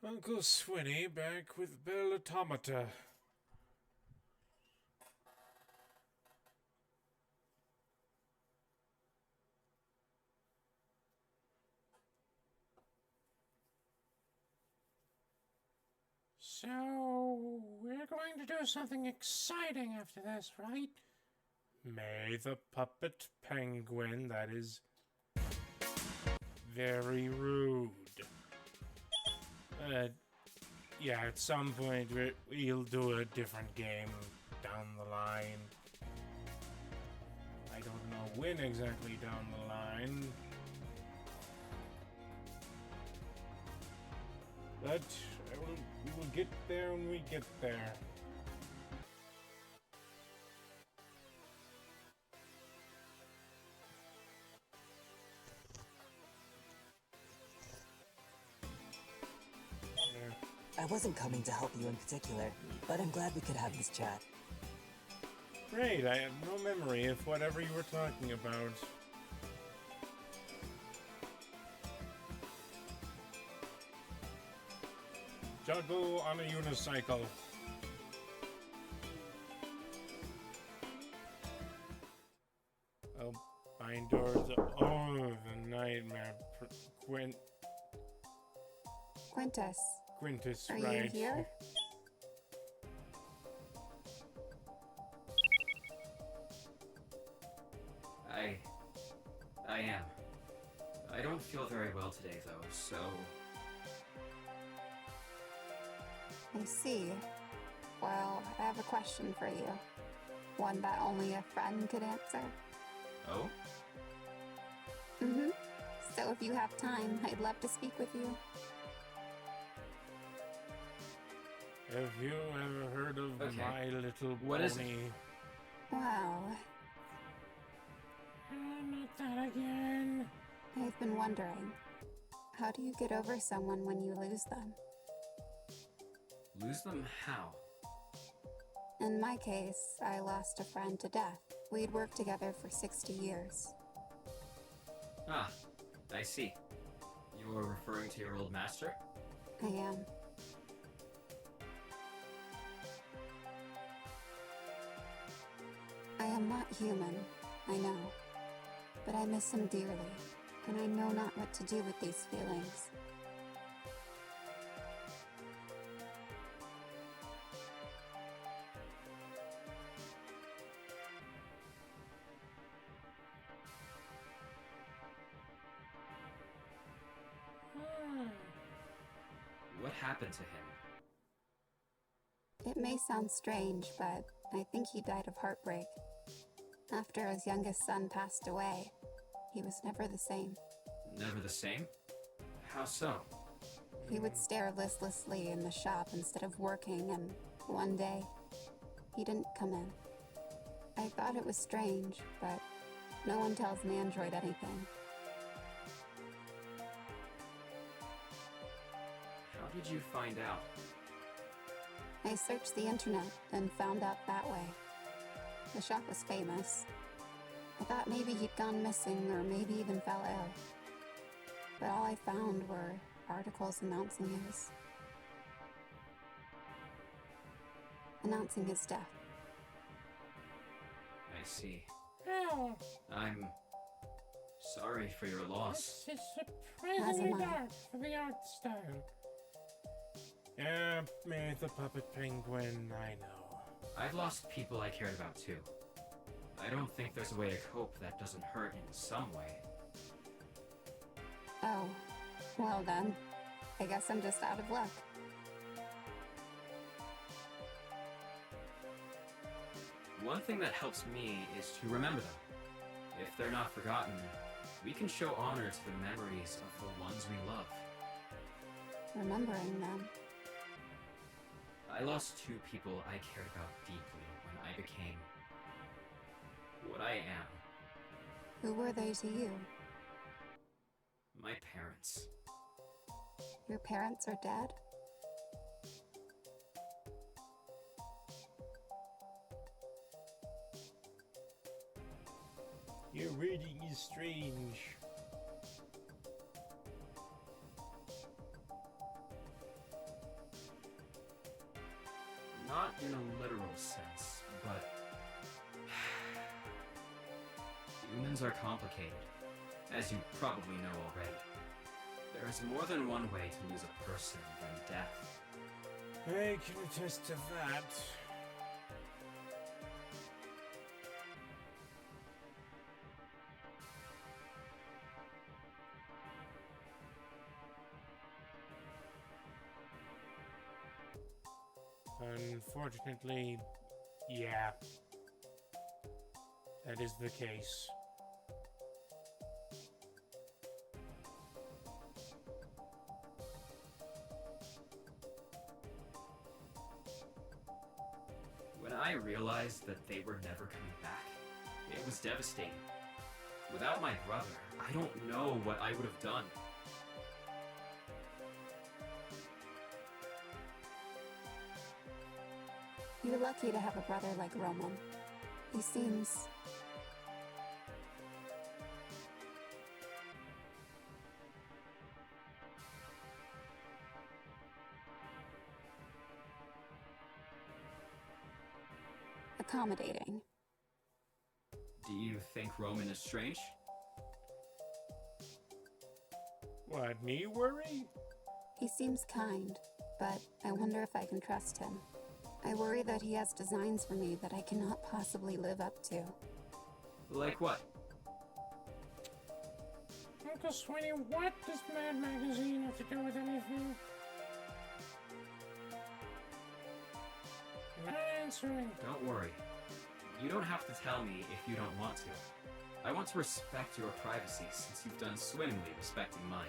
Uncle Swinney back with Belle Automata. So, we're going to do something exciting after this, right? May the puppet penguin, that is very rude. Yeah, at some point we'll do a different game down the line. I don't know when exactly down the line. But we will get there when we get there. I wasn't coming to help you in particular, but I'm glad we could have this chat. Great, I have no memory of whatever you were talking about. Juggle on a unicycle. Oh, bind doors. Oh, the nightmare. Quentis, Quentis, are right. you here? I am. I don't feel very well today, though, so... I see. Well, I have a question for you. One that only a friend could answer. Oh? Mm-hmm. So if you have time, I'd love to speak with you. Have you ever heard of Okay. My Little Pony? What is it? Well, Not that again. I've been wondering, how do you get over someone when you lose them? Lose them how? In my case, I lost a friend to death. We'd worked together for 60 years. Ah, I see. You're referring to your old master? I am. I am not human, I know. But I miss him dearly, and I know not what to do with these feelings. What happened to him? It may sound strange, but I think he died of heartbreak. After his youngest son passed away, he was never the same. Never the same? How so? He would stare listlessly in the shop instead of working, and one day, he didn't come in. I thought it was strange, but no one tells an android anything. How did you find out? I searched the internet and found out that way. The shop was famous. I thought maybe he'd gone missing or maybe even fell ill. But all I found were articles announcing his death. I see. Oh, I'm sorry for your loss. this is As surprisingly am I. dark for the art style. Yeah, me the puppet penguin, I know. I've lost people I cared about too. I don't think there's a way to cope that doesn't hurt in some way. Oh, well then, I guess I'm just out of luck. One thing that helps me is to remember them. If they're not forgotten, we can show honor to the memories of the ones we love. Remembering them. I lost two people I cared about deeply when I became what I am. Who were they to you? My parents. Your parents are dead? Your reading is strange. Not in a literal sense, but humans are complicated, as you probably know already. There is more than one way to lose a person than death. I can attest to that. Unfortunately, yeah. That is the case. When I realized that they were never coming back, it was devastating. Without my brother, I don't know what I would have done. You're lucky to have a brother like Roman. He seems... accommodating. Do you think Roman is strange? What, me worry? He seems kind, but I wonder if I can trust him. I worry that he has designs for me that I cannot possibly live up to. Like what? Uncle Swinney, what does Mad Magazine have to do with anything? I'm not answering. Don't worry. You don't have to tell me if you don't want to. I want to respect your privacy since you've done swimmingly respecting mine.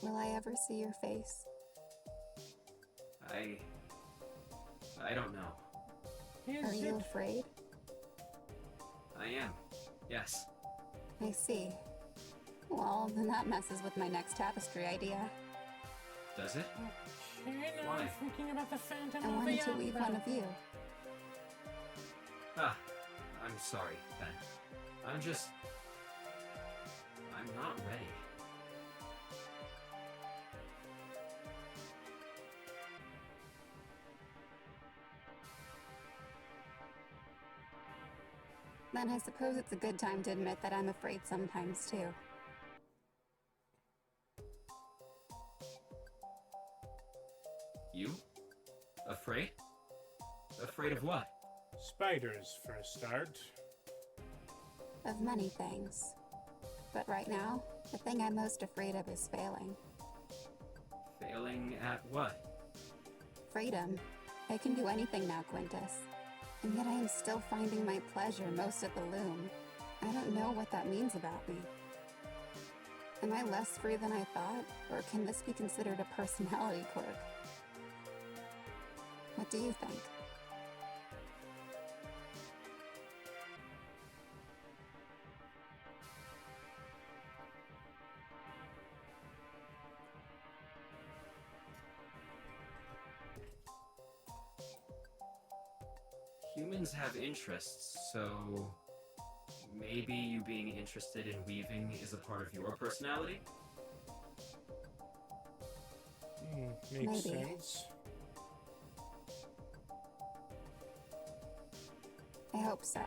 Will I ever see your face? I don't know. Are you afraid? I am. Yes. I see. Well, then that messes with my next tapestry idea. Does it? Okay, now Why? I'm thinking about the Phantom I of wanted the to leave Opera. one of you. Ah, I'm sorry, Ben. I'm not ready. Then I suppose it's a good time to admit that I'm afraid sometimes too. You? Afraid? Afraid of what? Spiders, for a start. Of many things. But right now, the thing I'm most afraid of is failing. Failing at what? Freedom. I can do anything now, Quentis. And yet I am still finding my pleasure most at the loom. I don't know what that means about me. Am I less free than I thought, or can this be considered a personality quirk? What do you think? Humans have interests, so maybe you being interested in weaving is a part of your personality? Makes Maybe. sense. I hope so.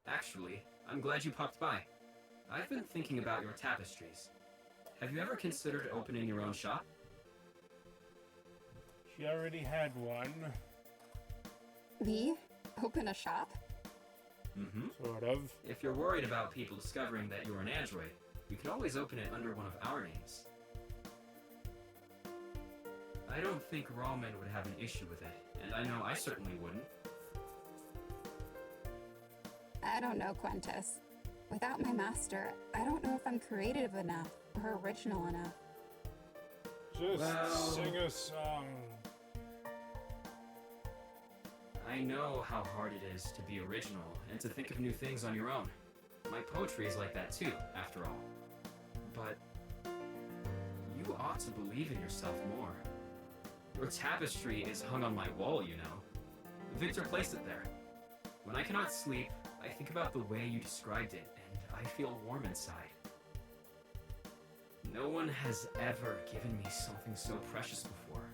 Actually, I'm glad you popped by. I've been thinking about your tapestries. Have you ever considered opening your own shop? She already had one. Me? Open a shop? Mm-hmm. Sort of. If you're worried about people discovering that you're an android, you can always open it under one of our names. I don't think Roman would have an issue with it, and I know I certainly wouldn't. I don't know, Quentis. Without my master, I don't know if I'm creative enough or original enough. Just Well- sing a song. I know how hard it is to be original and to think of new things on your own. My poetry is like that too, after all. But you ought to believe in yourself more. Your tapestry is hung on my wall, you know. Victor placed it there. When I cannot sleep, I think about the way you described it, and I feel warm inside. No one has ever given me something so precious before.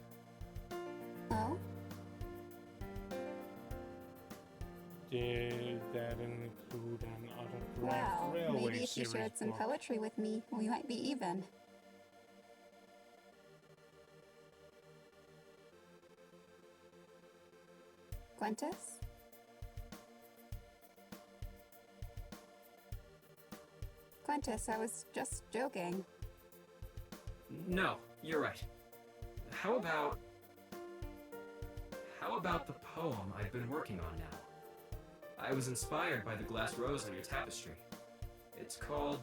Oh? Did that include an autographed Well, railway maybe if you series shared some book? poetry with me, we might be even. Quentis? Quentis, I was just joking. No, you're right. How about the poem I've been working on now? I was inspired by the glass rose on your tapestry. It's called...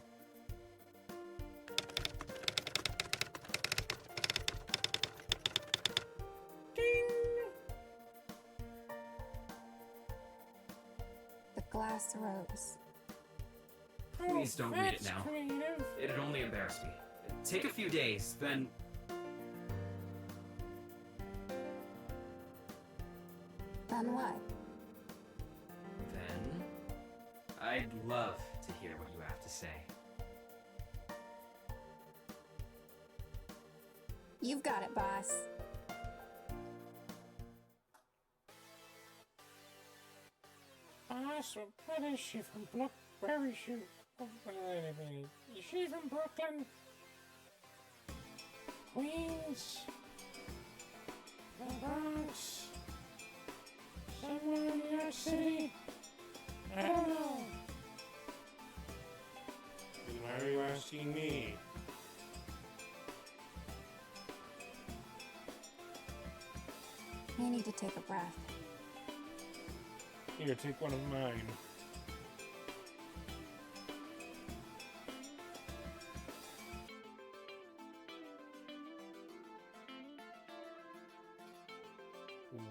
The glass rose. Please don't read it That's now. creative. It'd only embarrass me. Take a few days, then... Then what? Then... I'd love to hear what you have to say. You've got it, boss. So what is she from where is she? Oh, wait a minute. Is she from Brooklyn? Queens? The Bronx? Somewhere in New York City? I don't know. Why are you asking me? I need to take a breath. Here, take one of mine.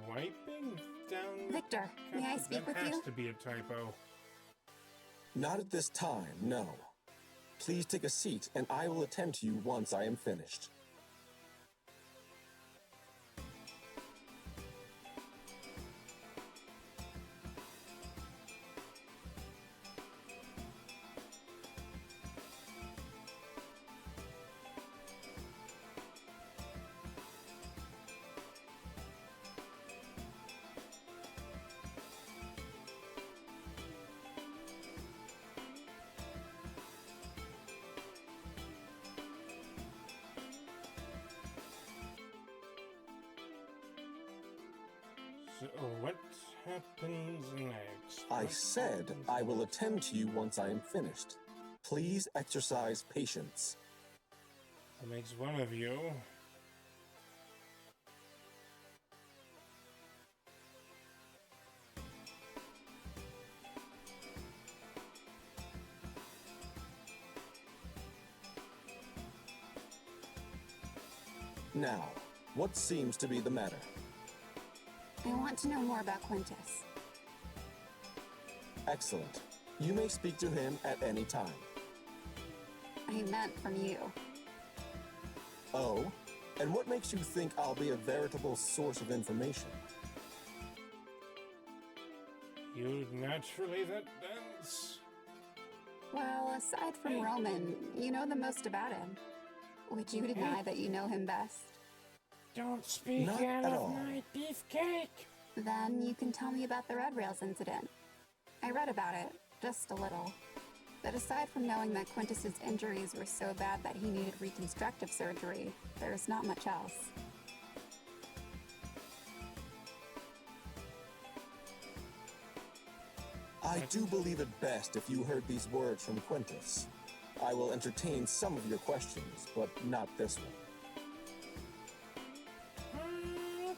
Wiping down... Victor, may I speak with That has you? to be a typo. Not at this time, no. Please take a seat, and I will attend to you once I am finished. So what happens next? I What said happens I will next? attend to you once I am finished. Please exercise patience. That makes one of you. Now, what seems to be the matter? I want to know more about Quentis. Excellent. You may speak to him at any time. I meant from you. Oh? And what makes you think I'll be a veritable source of information? You naturally that dance. Well, aside from Roman, you know the most about him. Would you deny that you know him best? Don't speak Not out at of all. my beefcake. Then you can tell me about the Red Rails incident. I read about it, just a little. But aside from knowing that Quentis's injuries were so bad that he needed reconstructive surgery, there's not much else. I do believe it best if you heard these words from Quentis. I will entertain some of your questions, but not this one.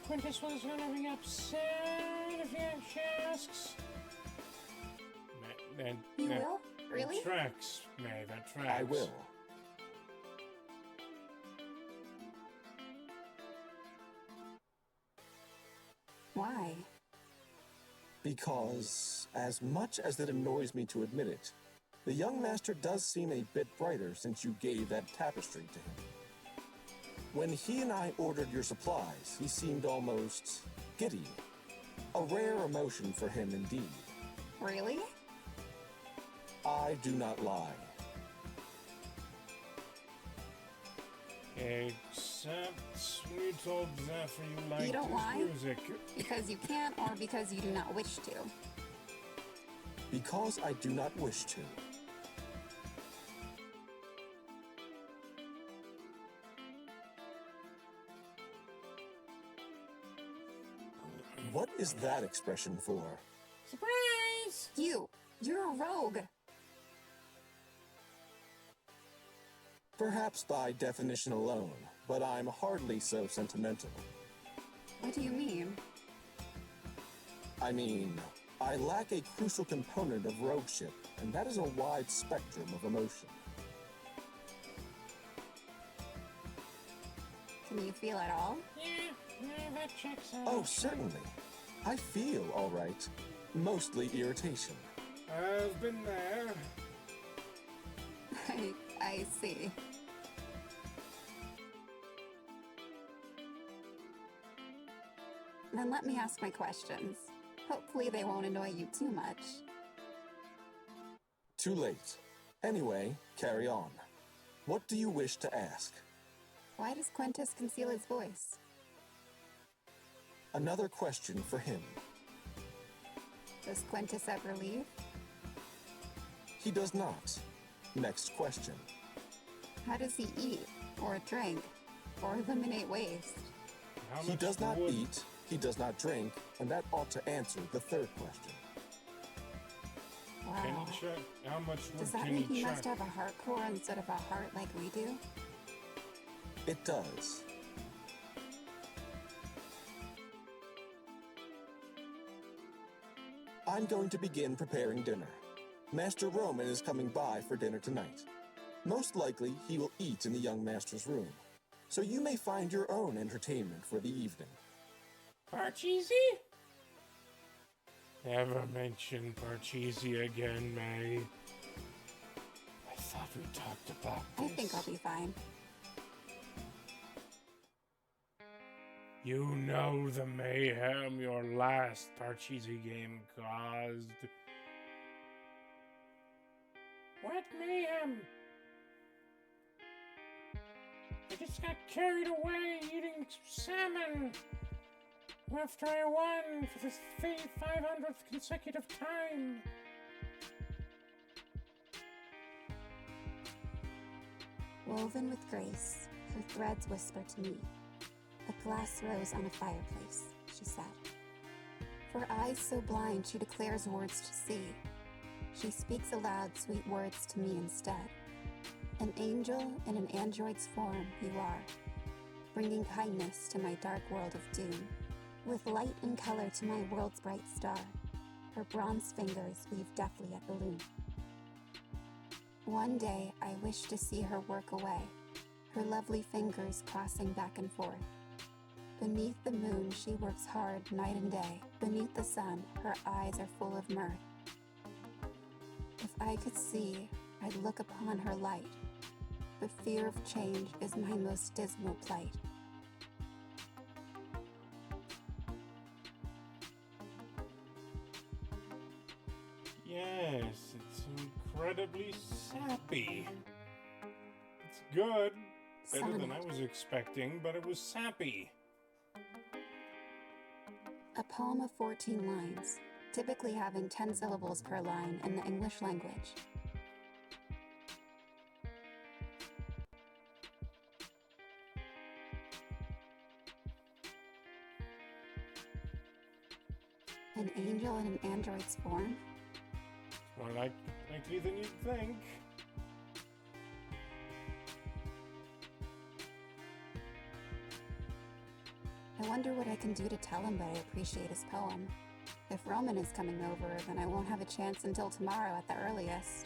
Quentis was gonna be upset if she asks. You will? Really? That tracks, May, that tracks. I will. Why? Because, as much as it annoys me to admit it, the young master does seem a bit brighter since you gave that tapestry to him. When he and I ordered your supplies, he seemed almost giddy. A rare emotion for him indeed. Really? I do not lie. Except you told Zephyr you liked don't his lie? music. Because you can't, or because you do not wish to? Because I do not wish to. What is that expression for? Surprise! You're a rogue. Perhaps by definition alone, but I'm hardly so sentimental. What do you mean? I mean, I lack a crucial component of rogueship, and that is a wide spectrum of emotion. Can you feel it all? Yeah, that checks out. Oh, certainly. I feel all right. Mostly irritation. I've been there. I see. Then let me ask my questions. Hopefully they won't annoy you too much. Too late. Anyway, carry on. What do you wish to ask? Why does Quentis conceal his voice? Another question for him. Does Quentis ever leave? He does not. Next question. How does he eat, or drink, or eliminate waste? How He much does not wood- eat, he does not drink, and that ought to answer the third question. Can Wow. he check? How much wood Does that can mean he he check? must have a heart core instead of a heart like we do? It does. I'm going to begin preparing dinner. Master Roman is coming by for dinner tonight. Most likely, he will eat in the young master's room. So you may find your own entertainment for the evening. Parcheesi? Never mention Parcheesi again, May. I thought we talked about this. I think I'll be fine. You know the mayhem your last Parcheesi game caused. What mayhem? I just got carried away eating salmon after I won for the 500th consecutive time. Woven with grace, her threads whisper to me. A glass rose on a fireplace, she said. For eyes so blind, she declares words to see. She speaks aloud sweet words to me instead. An angel in an android's form you are, bringing kindness to my dark world of doom. With light and color to my world's bright star, her bronze fingers weave deftly at the loom. One day I wish to see her work away, her lovely fingers crossing back and forth. Beneath the moon she works hard night and day. Beneath the sun her eyes are full of mirth. If I could see, I'd look upon her light. The fear of change is my most dismal plight. Yes, it's incredibly sappy. It's good. Better than I was expecting, but it was sappy. A poem of 14 lines, typically having 10 syllables per line in the English language. An angel in an android's form? More likely than you'd think. I wonder what I can do to tell him that I appreciate his poem. If Roman is coming over, then I won't have a chance until tomorrow at the earliest.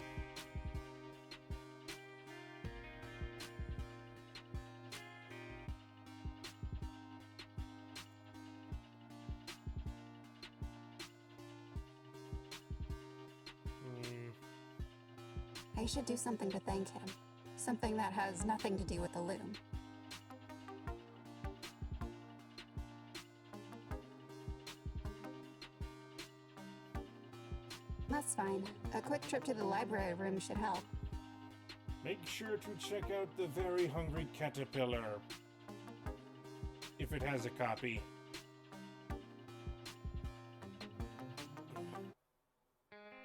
I should do something to thank him. Something that has nothing to do with the loom. That's fine. A quick trip to the library room should help. Make sure to check out the Very Hungry Caterpillar, if it has a copy.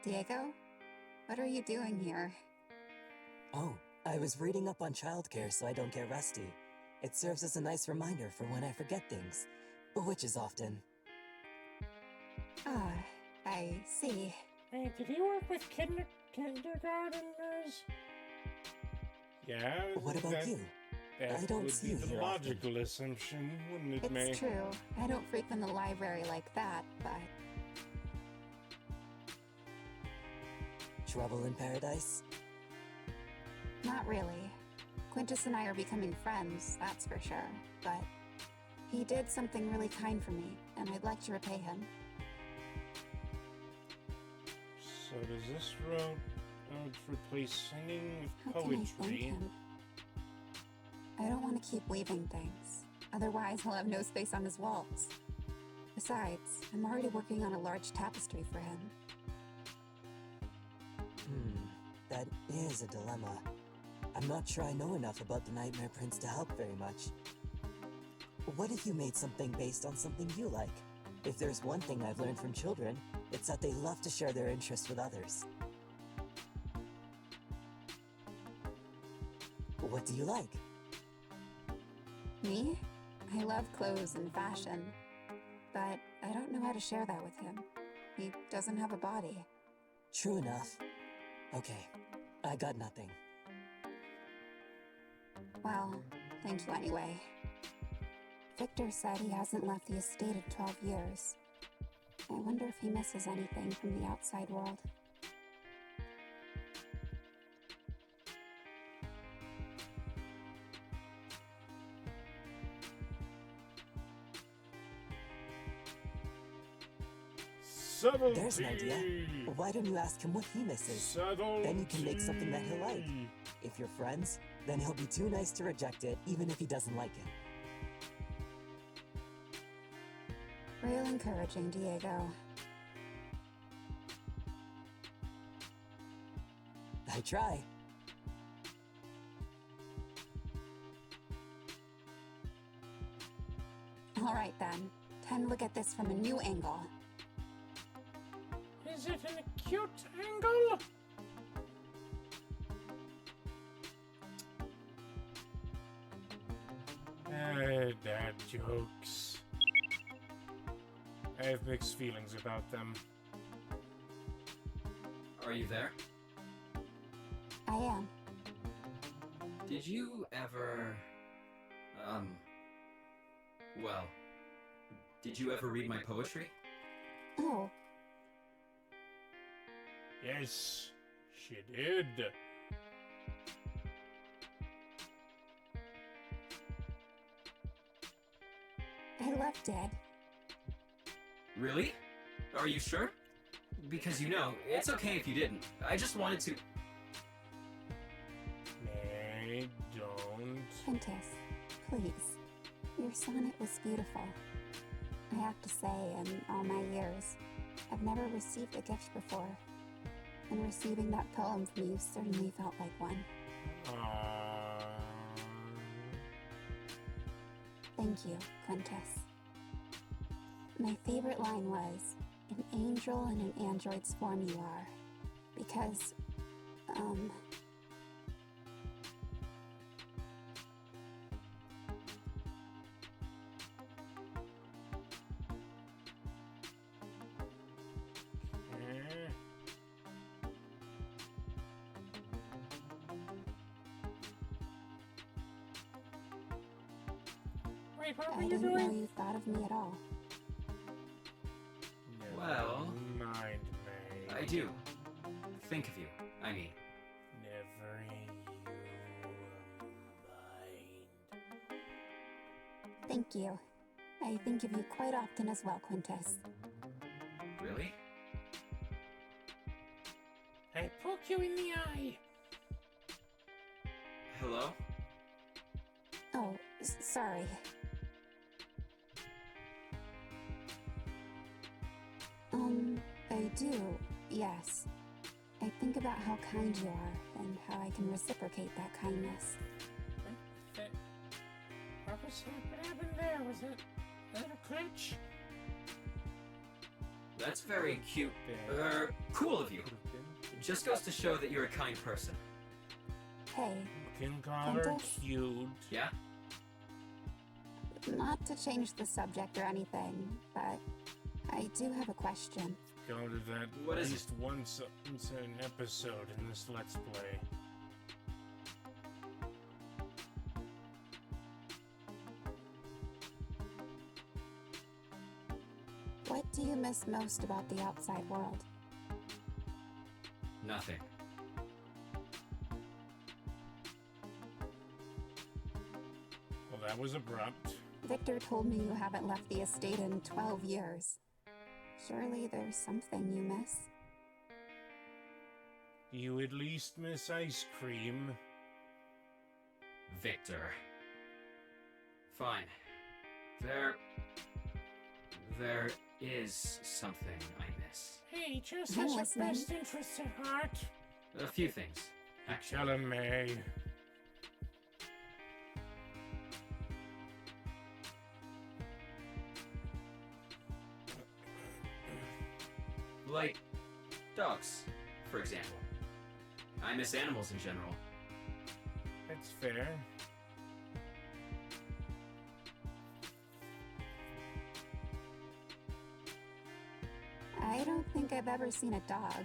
Diego? What are you doing here? Oh, I was reading up on childcare so I don't get rusty. It serves as a nice reminder for when I forget things, which is often. Ah, I see. Hey, did he work with kindergarteners? Yeah. What about you? That I don't would see be you the here logical assumption, wouldn't it, May? It's true. I don't frequent the library like that, but... Trouble in paradise? Not really. Quentis and I are becoming friends, that's for sure. But he did something really kind for me, and I'd like to repay him. So does this route replace singing with How can I thank poetry? him? I don't want to keep weaving things. Otherwise, he'll have no space on his walls. Besides, I'm already working on a large tapestry for him. That is a dilemma. I'm not sure I know enough about the Nightmare Prince to help very much. What if you made something based on something you like? If there's one thing I've learned from children, it's that they love to share their interests with others. What do you like? Me? I love clothes and fashion. But I don't know how to share that with him. He doesn't have a body. True enough. Okay, I got nothing. Well, thank you anyway. Victor said he hasn't left the estate in 12 years. I wonder if he misses anything from the outside world. Subtlety. There's an idea. Why don't you ask him what he misses? Subtlety. Then you can make something that he'll like. If you're friends, then he'll be too nice to reject it, even if he doesn't like it. Real encouraging, Diego. I try. All right then. Time to look at this from a new angle. Is it an acute angle? Dad jokes. I have mixed feelings about them. Are you there? I am. Did you ever... Well... Did you ever read my poetry? Oh, Yes, she did. I loved it. Really? Are you sure? Because it's okay if you didn't. I just wanted to... Nay, don't. Quentis, please. Your sonnet was beautiful. I have to say, in all my years, I've never received a gift before. And receiving that poem from you certainly felt like one. Thank you, Quentis. My favorite line was, "An angel in an android's form you are." Because, Wait, what I were you didn't know doing? you thought of me at all. Well, mind, May. I do. Think of you, I mean. Never you mind. Thank you. I think of you quite often as well, Quentis. Really? I poke you in the eye. Hello? Oh, sorry. I do, yes. I think about how kind you are and how I can reciprocate that kindness. What happened there? Was it a glitch? That's very cute. Cool of you. Just goes to show that you're a kind person. Hey, You can call her Quentis? cute. Yeah? not to change the subject or anything, but I do have a question. Go to that What at is least once an episode in this Let's Play. What do you miss most about the outside world? Nothing. Well, that was abrupt. Victor told me you haven't left the estate in 12 years. Surely there's something you miss? You at least miss ice cream. Victor. Fine. There is something I miss. Hey, just I'm has your listening. best interests at heart. A few things, actually. Tell him, May. Like dogs, for example. I miss animals in general. That's fair. I don't think I've ever seen a dog,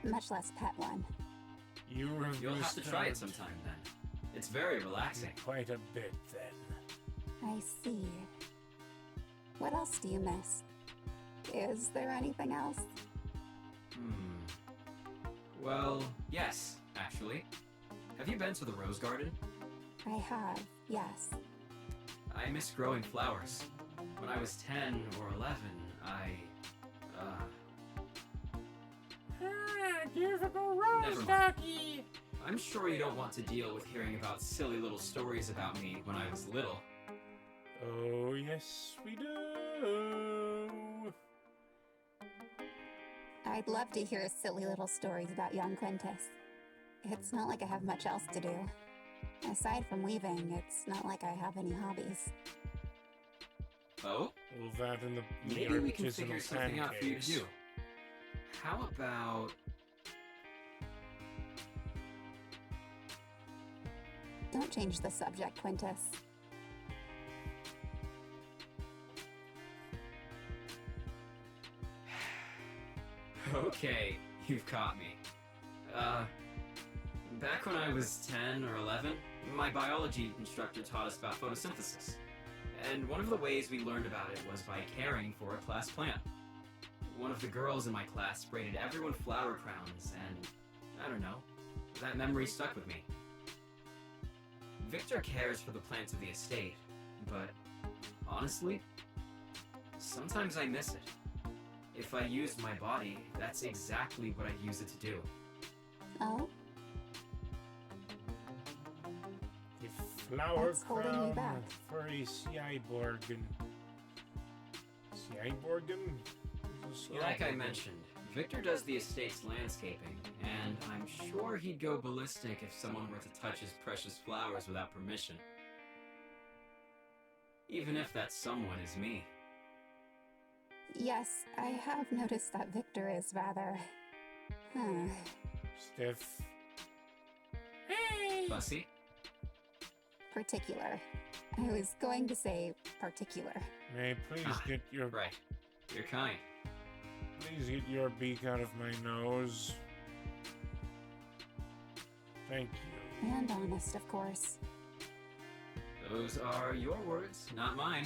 much less pet one. You'll You'll have to try it sometime then. It's very relaxing. Quite a bit, then. I see. What else do you miss? Is there anything else? Well, yes, actually. Have you been to the rose garden? I have, yes. I miss growing flowers. When I was 10 or 11, Beautiful Never rose mind. doggy! I'm sure you don't want to deal with hearing about silly little stories about me when I was little. Oh, yes, we do. I'd love to hear silly little stories about young Quentis. It's not like I have much else to do. Aside from weaving, it's not like I have any hobbies. Oh? Well, that and the Maybe we can artisanal figure something out for you to pancakes. do. How about... Don't change the subject, Quentis. Okay, you've caught me. Back when I was 10 or 11, my biology instructor taught us about photosynthesis. And one of the ways we learned about it was by caring for a class plant. One of the girls in my class braided everyone flower crowns, and I don't know, that memory stuck with me. Victor cares for the plants of the estate, but honestly, sometimes I miss it. If I used my body, that's exactly what I'd use it to do. Oh? The flower What's holding you crown back? for a Cyborgan. Cyborgan? Like I mentioned, Victor does the estate's landscaping, and I'm sure he'd go ballistic if someone were to touch his precious flowers without permission. Even if that someone is me. Yes, I have noticed that Victor is rather... Stiff. Hey! Fussy? particular. I was going to say particular. May please get your Right. You're kind. please get your beak out of my nose. Thank you. And honest, of course. Those are your words, not mine.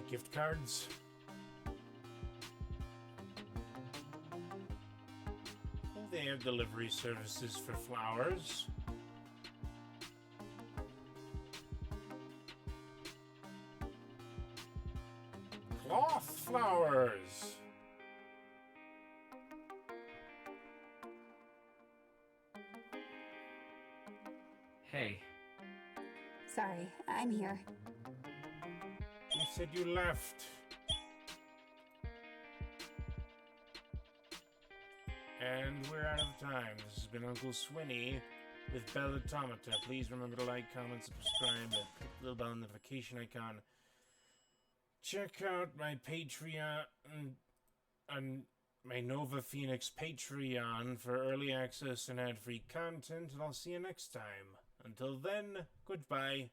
gift cards. They have delivery services for flowers. Cloth flowers. Hey, Sorry, I'm here. You said you left. And we're out of time. This has been Uncle Swinney with Belle Automata. Please remember to like, comment, subscribe, and click the little bell notification icon. Check out my Patreon and my Nova Phoenix Patreon for early access and ad-free content, and I'll see you next time. Until then, goodbye.